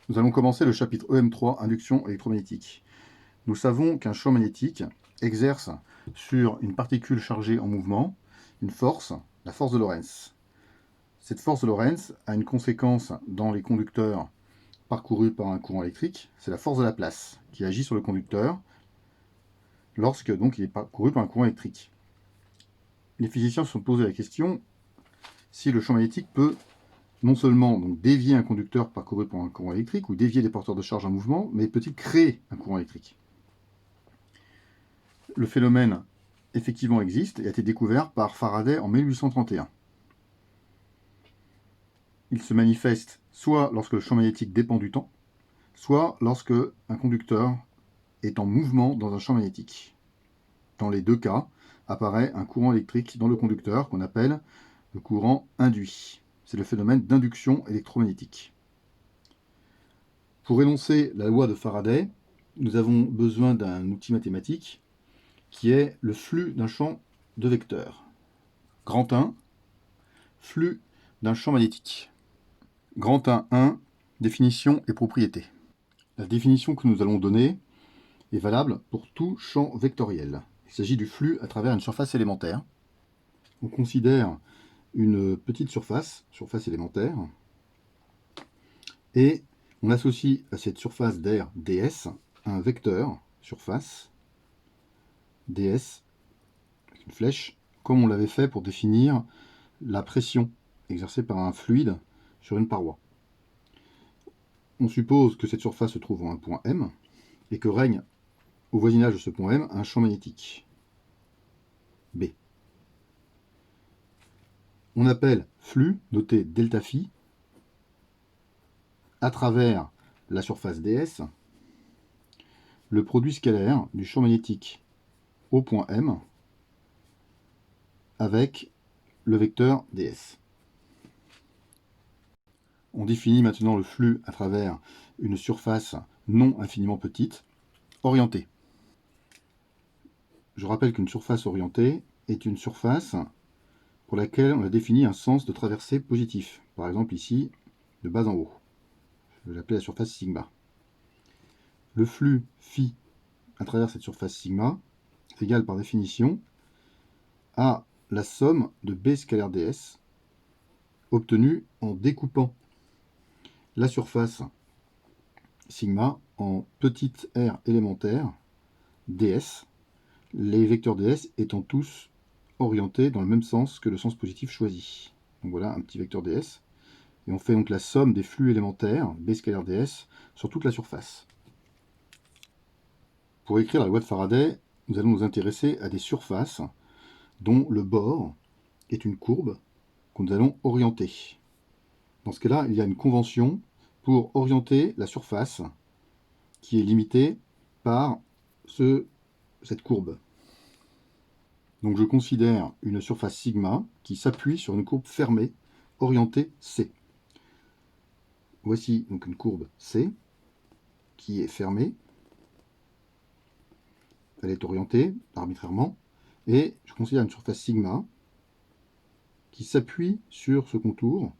Nous allons commencer le chapitre EM3, induction électromagnétique. Nous savons qu'un champ magnétique exerce sur une particule chargée en mouvement une force, la force de Lorentz. Cette force de Lorentz a une conséquence dans les conducteurs parcourus par un courant électrique, c'est la force de Laplace qui agit sur le conducteur lorsque donc il est parcouru par un courant électrique. Les physiciens se sont posé la question si le champ magnétique peut non seulement donc dévier un conducteur parcouru par un courant électrique ou dévier des porteurs de charge en mouvement, mais peut-il créer un courant électrique? Le phénomène effectivement existe et a été découvert par Faraday en 1831. Il se manifeste soit lorsque le champ magnétique dépend du temps, soit lorsque un conducteur est en mouvement dans un champ magnétique. Dans les deux cas, apparaît un courant électrique dans le conducteur qu'on appelle le courant induit. C'est le phénomène d'induction électromagnétique. Pour énoncer la loi de Faraday, nous avons besoin d'un outil mathématique qui est le flux d'un champ de vecteurs. Grand 1, flux d'un champ magnétique. Grand 1, définition et propriétés. La définition que nous allons donner est valable pour tout champ vectoriel. Il s'agit du flux à travers une surface élémentaire. On considère une petite surface élémentaire, et on associe à cette surface d'air ds un vecteur surface ds, une flèche, comme on l'avait fait pour définir la pression exercée par un fluide sur une paroi. On suppose que cette surface se trouve en un point M et que règne au voisinage de ce point M un champ magnétique B. On appelle flux, noté delta phi, à travers la surface ds, le produit scalaire du champ magnétique au point M avec le vecteur ds. On définit maintenant le flux à travers une surface non infiniment petite, orientée. Je rappelle qu'une surface orientée est une surface pour laquelle on a défini un sens de traversée positif. Par exemple ici, de bas en haut. Je vais l'appeler la surface sigma. Le flux phi à travers cette surface sigma est égal par définition à la somme de B scalaire ds obtenue en découpant la surface sigma en petite r élémentaire ds, les vecteurs ds étant tous orientés dans le même sens que le sens positif choisi. Donc voilà un petit vecteur ds, et on fait donc la somme des flux élémentaires B scalaire ds sur toute la surface. Pour écrire la loi de Faraday, nous allons nous intéresser à des surfaces dont le bord est une courbe que nous allons orienter. Dans ce cas-là, il y a une convention pour orienter la surface qui est limitée par cette courbe. Donc je considère une surface sigma qui s'appuie sur une courbe fermée orientée C. Voici donc une courbe C qui est fermée. Elle est orientée arbitrairement. Et je considère une surface sigma qui s'appuie sur ce contour,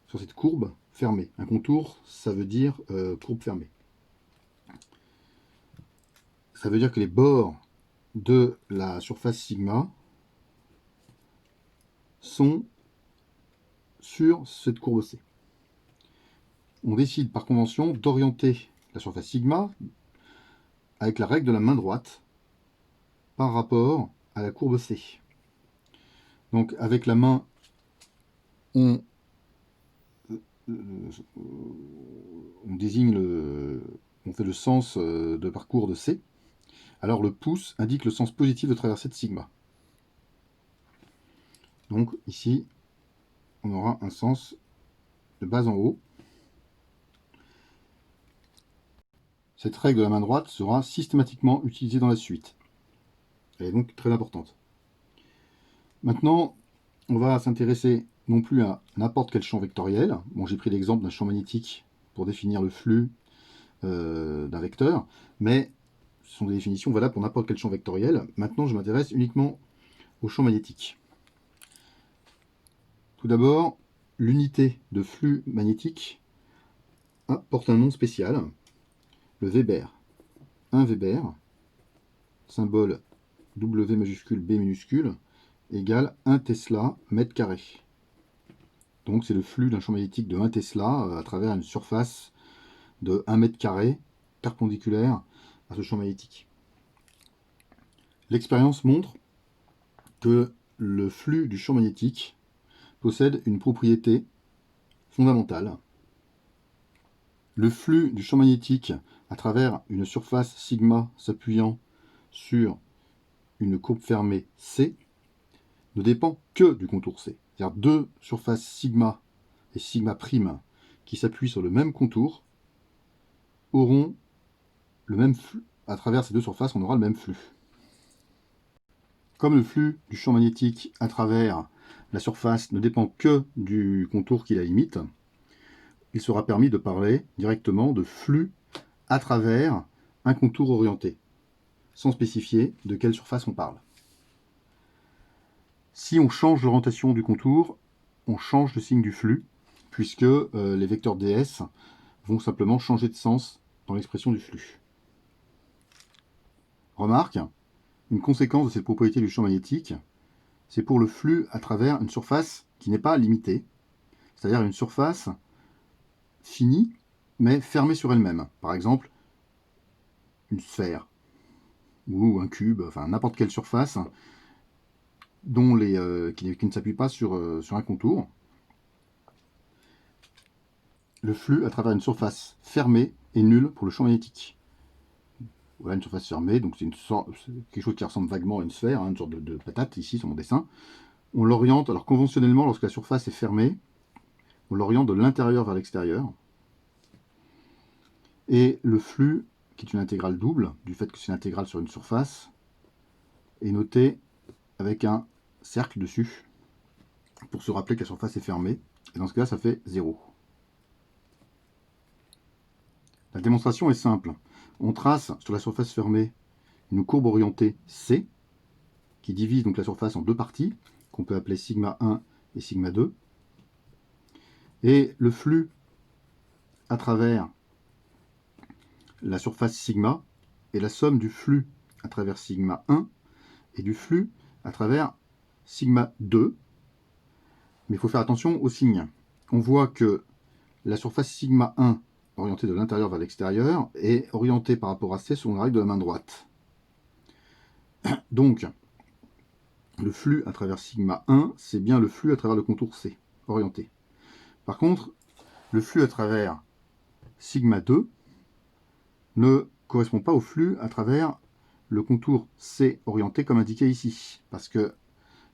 sur cette courbe fermée. Un contour, ça veut dire courbe fermée. Ça veut dire que les bords de la surface sigma sont sur cette courbe C. On décide par convention d'orienter la surface sigma avec la règle de la main droite par rapport à la courbe C. Donc avec la main, on désigne on fait le sens de parcours de C. Alors le pouce indique le sens positif de traversée de sigma. Donc ici, on aura un sens de bas en haut. Cette règle de la main droite sera systématiquement utilisée dans la suite. Elle est donc très importante. Maintenant, on va s'intéresser non plus à n'importe quel champ vectoriel. Bon, j'ai pris l'exemple d'un champ magnétique pour définir le flux d'un vecteur, mais ce sont des définitions valables pour n'importe quel champ vectoriel. Maintenant, je m'intéresse uniquement au champ magnétique. Tout d'abord, l'unité de flux magnétique porte un nom spécial, le Weber. 1 Weber, symbole W majuscule B minuscule, égale 1 Tesla mètre carré. Donc c'est le flux d'un champ magnétique de 1 Tesla à travers une surface de 1 mètre carré perpendiculaire à ce champ magnétique. L'expérience montre que le flux du champ magnétique possède une propriété fondamentale. Le flux du champ magnétique à travers une surface sigma s'appuyant sur une courbe fermée C ne dépend que du contour C. C'est-à-dire deux surfaces sigma et sigma prime qui s'appuient sur le même contour auront le même flux. À travers ces deux surfaces, on aura le même flux. Comme le flux du champ magnétique à travers la surface ne dépend que du contour qui la limite, il sera permis de parler directement de flux à travers un contour orienté, sans spécifier de quelle surface on parle. Si on change l'orientation du contour, on change le signe du flux, puisque les vecteurs ds vont simplement changer de sens dans l'expression du flux. Remarque, une conséquence de cette propriété du champ magnétique, c'est pour le flux à travers une surface qui n'est pas limitée, c'est-à-dire une surface finie, mais fermée sur elle-même. Par exemple, une sphère, ou un cube, enfin n'importe quelle surface dont qui ne s'appuie pas sur un contour. Le flux à travers une surface fermée est nul pour le champ magnétique. Voilà une surface fermée, donc c'est quelque chose qui ressemble vaguement à une sphère, hein, une sorte de patate ici sur mon dessin. On l'oriente, alors conventionnellement, lorsque la surface est fermée, on l'oriente de l'intérieur vers l'extérieur. Et le flux, qui est une intégrale double, du fait que c'est une intégrale sur une surface, est noté avec un cercle dessus, pour se rappeler que la surface est fermée. Et dans ce cas-là, ça fait 0. La démonstration est simple. On trace sur la surface fermée une courbe orientée C, qui divise donc la surface en deux parties, qu'on peut appeler sigma 1 et sigma 2. Et le flux à travers la surface sigma est la somme du flux à travers sigma 1 et du flux à travers sigma 2. Mais il faut faire attention aux signes. On voit que la surface sigma 1, orientée de l'intérieur vers l'extérieur, est orientée par rapport à C selon la règle de la main droite. Donc, le flux à travers sigma 1, c'est bien le flux à travers le contour C, orienté. Par contre, le flux à travers sigma 2 ne correspond pas au flux à travers le contour C orienté comme indiqué ici. Parce que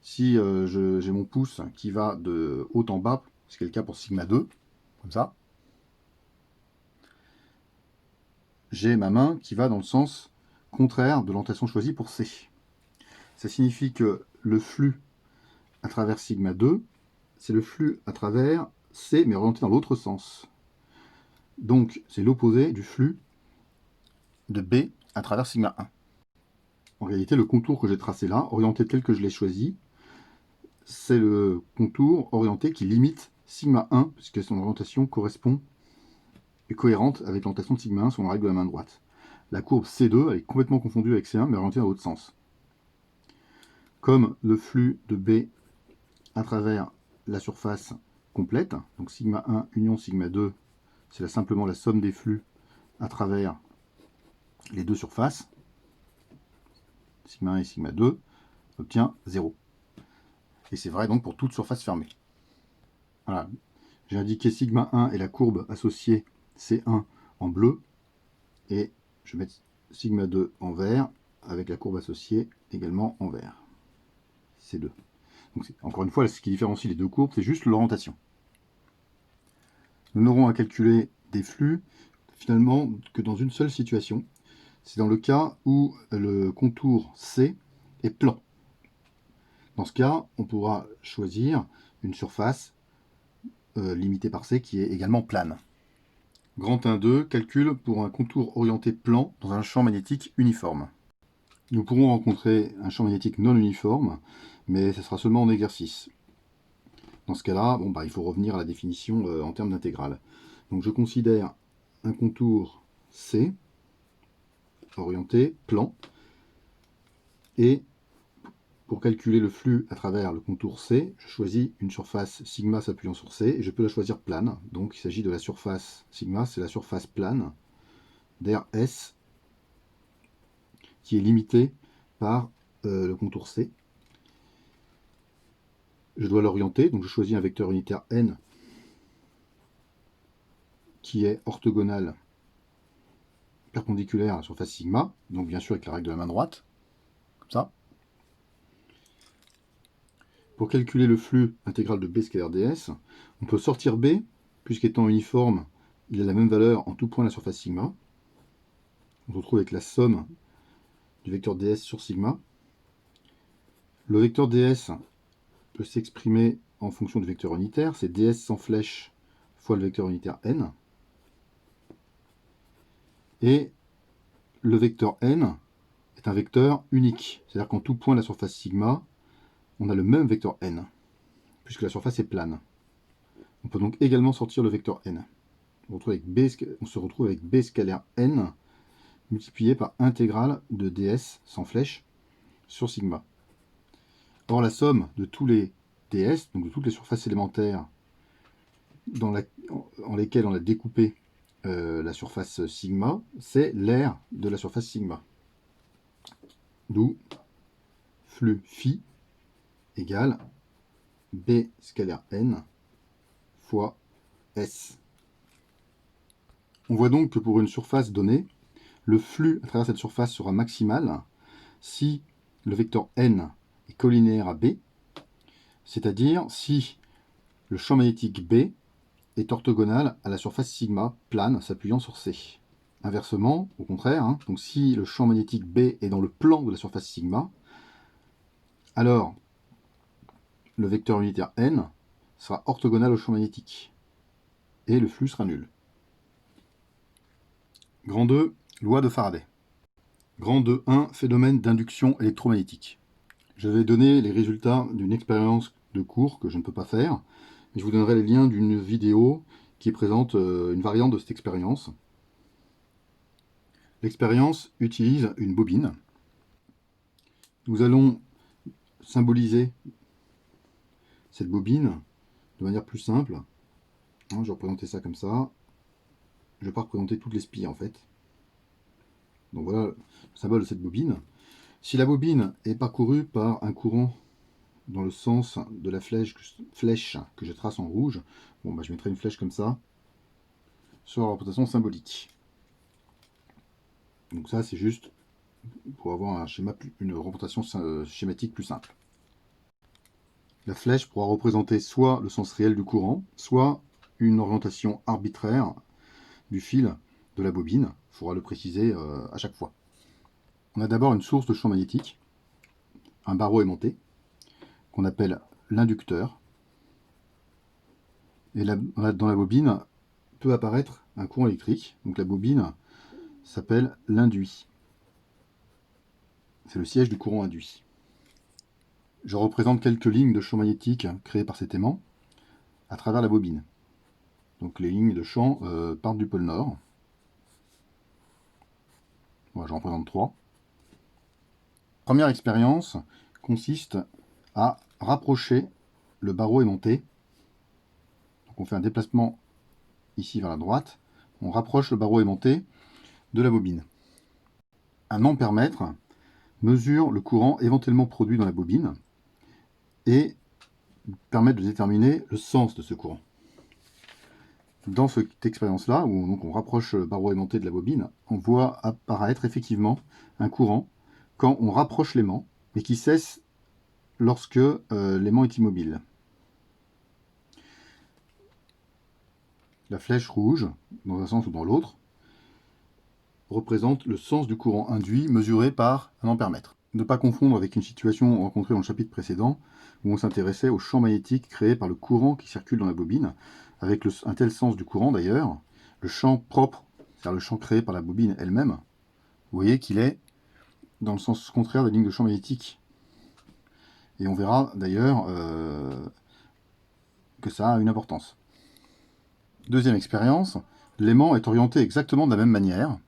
si j'ai mon pouce qui va de haut en bas, ce qui est le cas pour sigma 2, comme ça, j'ai ma main qui va dans le sens contraire de l'orientation choisie pour C. Ça signifie que le flux à travers sigma 2, c'est le flux à travers C, mais orienté dans l'autre sens. Donc, c'est l'opposé du flux de B à travers sigma 1. En réalité, le contour que j'ai tracé là, orienté tel que je l'ai choisi, c'est le contour orienté qui limite sigma 1, puisque son orientation correspond est cohérente avec l'orientation de sigma 1 sur la règle de la main droite. La courbe C2 elle est complètement confondue avec C1, mais orientée dans l'autre sens. Comme le flux de B à travers la surface complète, donc sigma 1 union sigma 2, c'est simplement la somme des flux à travers les deux surfaces, sigma 1 et sigma 2, obtient 0. Et c'est vrai donc pour toute surface fermée. Voilà. J'ai indiqué sigma 1 et la courbe associée C1 en bleu, et je vais mettre sigma 2 en vert, avec la courbe associée également en vert. C2. Donc encore une fois, ce qui différencie les deux courbes, c'est juste l'orientation. Nous n'aurons à calculer des flux finalement que dans une seule situation. C'est dans le cas où le contour C est plan. Dans ce cas, on pourra choisir une surface limitée par C qui est également plane. Grand 1.2, calcul pour un contour orienté plan dans un champ magnétique uniforme. Nous pourrons rencontrer un champ magnétique non uniforme, mais ce sera seulement en exercice. Dans ce cas-là, il faut revenir à la définition en termes d'intégrale. Donc je considère un contour C, orienté, plan, et pour calculer le flux à travers le contour C, je choisis une surface sigma s'appuyant sur C, et je peux la choisir plane. Donc il s'agit de la surface sigma, c'est la surface plane d'air S qui est limitée par le contour C. Je dois l'orienter, donc je choisis un vecteur unitaire n qui est orthogonal perpendiculaire à la surface sigma, donc bien sûr avec la règle de la main droite, comme ça. Pour calculer le flux intégral de B scalaire ds, on peut sortir B, puisqu'étant uniforme, il a la même valeur en tout point de la surface sigma. On se retrouve avec la somme du vecteur ds sur sigma. Le vecteur ds peut s'exprimer en fonction du vecteur unitaire, c'est ds sans flèche fois le vecteur unitaire n. Et le vecteur n est un vecteur unique, c'est-à-dire qu'en tout point de la surface sigma, on a le même vecteur n, puisque la surface est plane. On peut donc également sortir le vecteur n. On se retrouve avec B scalaire n multiplié par intégrale de ds sans flèche sur sigma. Or la somme de tous les ds, donc de toutes les surfaces élémentaires en lesquelles on a découpé la surface sigma, c'est l'aire de la surface sigma. D'où flux phi égale B scalaire n fois S. On voit donc que pour une surface donnée, le flux à travers cette surface sera maximal si le vecteur n est collinéaire à B, c'est-à-dire si le champ magnétique B est orthogonal à la surface sigma plane s'appuyant sur C. Inversement, au contraire, donc si le champ magnétique B est dans le plan de la surface sigma, alors le vecteur unitaire n sera orthogonal au champ magnétique et le flux sera nul. Grand 2, loi de Faraday. Grand 2.1, phénomène d'induction électromagnétique. Je vais donner les résultats d'une expérience de cours que je ne peux pas faire. Et je vous donnerai les liens d'une vidéo qui présente une variante de cette expérience. L'expérience utilise une bobine. Nous allons symboliser cette bobine de manière plus simple. Je vais représenter ça comme ça. Je ne vais pas représenter toutes les spires en fait. Donc voilà le symbole de cette bobine. Si la bobine est parcourue par un courant dans le sens de la flèche que je trace en rouge, bon, je mettrai une flèche comme ça sur la représentation symbolique. Donc ça c'est juste pour avoir un schéma, une représentation schématique plus simple. La flèche pourra représenter soit le sens réel du courant, soit une orientation arbitraire du fil de la bobine. Il faudra le préciser à chaque fois. On a d'abord une source de champ magnétique, un barreau aimanté, qu'on appelle l'inducteur. Et là, dans la bobine peut apparaître un courant électrique. Donc la bobine s'appelle l'induit. C'est le siège du courant induit. Je représente quelques lignes de champ magnétique créées par cet aimant à travers la bobine. Donc les lignes de champ partent du pôle nord. Moi, j'en représente 3. Première expérience consiste à rapprocher le barreau aimanté. Donc on fait un déplacement ici vers la droite. On rapproche le barreau aimanté de la bobine. Un ampèremètre mesure le courant éventuellement produit dans la bobine et permet de déterminer le sens de ce courant. Dans cette expérience-là, où donc on rapproche le barreau aimanté de la bobine, on voit apparaître effectivement un courant quand on rapproche l'aimant, mais qui cesse lorsque l'aimant est immobile. La flèche rouge, dans un sens ou dans l'autre, représente le sens du courant induit mesuré par un ampèremètre. Ne pas confondre avec une situation rencontrée dans le chapitre précédent, où on s'intéressait au champ magnétique créé par le courant qui circule dans la bobine, avec un tel sens du courant d'ailleurs, le champ propre, c'est-à-dire le champ créé par la bobine elle-même, vous voyez qu'il est dans le sens contraire des lignes de champ magnétique. Et on verra d'ailleurs que ça a une importance. Deuxième expérience, L'aimant est orienté exactement de la même manière.